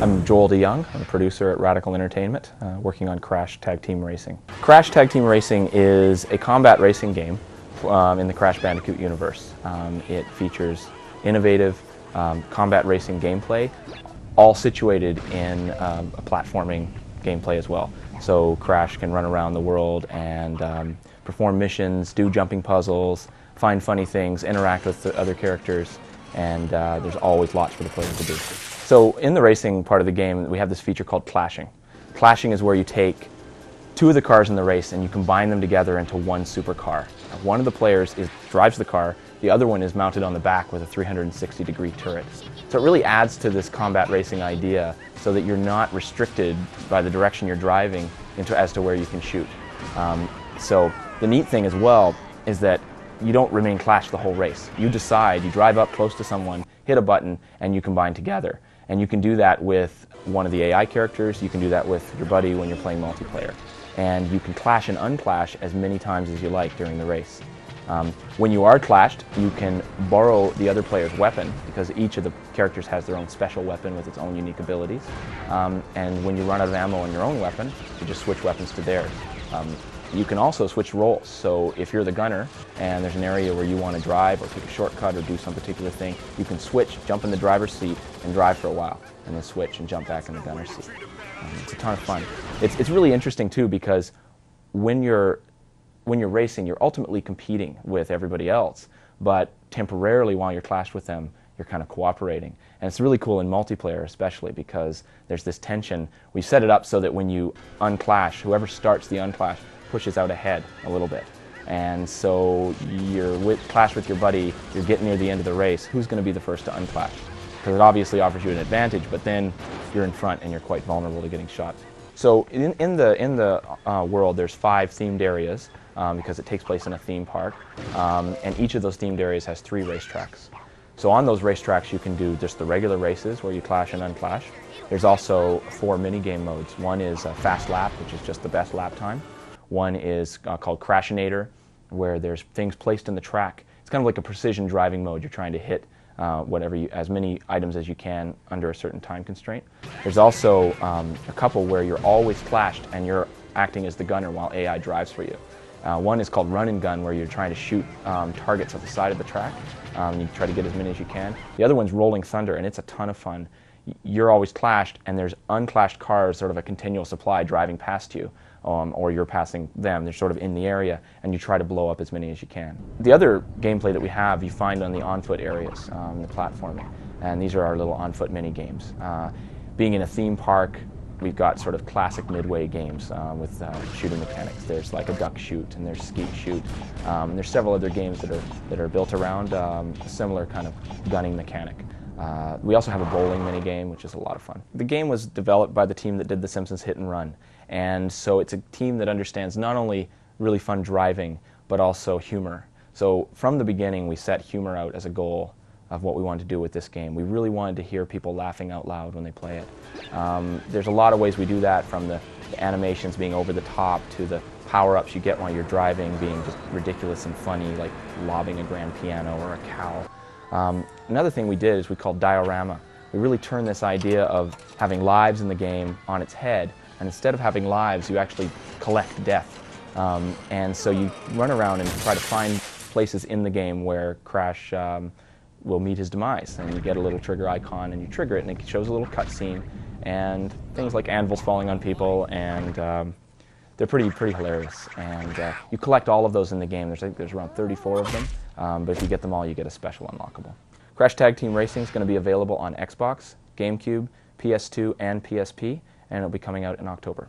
I'm Joel DeYoung. I'm a producer at Radical Entertainment, working on Crash Tag Team Racing. Crash Tag Team Racing is a combat racing game in the Crash Bandicoot universe. It features innovative combat racing gameplay, all situated in a platforming gameplay as well. So Crash can run around the world and perform missions, do jumping puzzles, find funny things, interact with the other characters, and there's always lots for the player to do. So in the racing part of the game, we have this feature called clashing. Clashing is where you take two of the cars in the race and you combine them together into one supercar. One of the players drives the car, the other one is mounted on the back with a 360-degree turret. So it really adds to this combat racing idea so that you're not restricted by the direction you're driving as to where you can shoot. So the neat thing as well is that you don't remain clashed the whole race. You decide, you drive up close to someone, hit a button, and you combine together. And you can do that with one of the AI characters, you can do that with your buddy when you're playing multiplayer. And you can clash and unclash as many times as you like during the race. When you are clashed, you can borrow the other player's weapon, because each of the characters has their own special weapon with its own unique abilities. And when you run out of ammo on your own weapon, you just switch weapons to theirs. You can also switch roles, so if you're the gunner and there's an area where you want to drive or take a shortcut or do some particular thing, you can switch, jump in the driver's seat and drive for a while, and then switch and jump back in the gunner's seat. It's a ton of fun. It's really interesting too, because when you're racing, you're ultimately competing with everybody else, but temporarily while you're clashed with them, you're kind of cooperating. And it's really cool in multiplayer especially, because there's this tension. We set it up so that when you unclash, whoever starts the unclash pushes out ahead a little bit. And so you're clash with your buddy, you're getting near the end of the race, who's going to be the first to unclash? Because it obviously offers you an advantage, but then you're in front and you're quite vulnerable to getting shot. So in the world, there's 5 themed areas, because it takes place in a theme park, and each of those themed areas has 3 racetracks. So on those racetracks you can do just the regular races where you clash and unclash. There's also 4 mini-game modes. One is Fast Lap, which is just the best lap time. One is called Crashinator, where there's things placed in the track. It's kind of like a precision driving mode. You're trying to hit as many items as you can under a certain time constraint. There's also a couple where you're always clashed and you're acting as the gunner while AI drives for you. One is called Run and Gun, where you're trying to shoot targets at the side of the track. You try to get as many as you can. The other one's Rolling Thunder, and it's a ton of fun. You're always clashed, and there's unclashed cars, sort of a continual supply driving past you, or you're passing them. They're sort of in the area, and you try to blow up as many as you can. The other gameplay that we have, you find on the on-foot areas, the platforming, and these are our little on-foot mini-games. Being in a theme park, we've got sort of classic midway games with shooting mechanics. There's like a duck shoot, and there's skeet shoot. There's several other games that are built around a similar kind of gunning mechanic. We also have a bowling mini game, which is a lot of fun. The game was developed by the team that did The Simpsons Hit and Run, and so it's a team that understands not only really fun driving, but also humor. So from the beginning, we set humor out as a goal of what we wanted to do with this game. We really wanted to hear people laughing out loud when they play it. There's a lot of ways we do that, from the animations being over the top to the power-ups you get while you're driving being just ridiculous and funny, like lobbing a grand piano or a cow. Another thing we did is we called diorama. We really turned this idea of having lives in the game on its head, and instead of having lives, you actually collect death. And so you run around and try to find places in the game where Crash will meet his demise, and you get a little trigger icon and you trigger it and it shows a little cutscene, and things like anvils falling on people, and they're pretty hilarious. And you collect all of those in the game. I think there's around 34 of them, but if you get them all, you get a special unlockable. Crash Tag Team Racing is going to be available on Xbox, GameCube, PS2, and PSP, and it'll be coming out in October.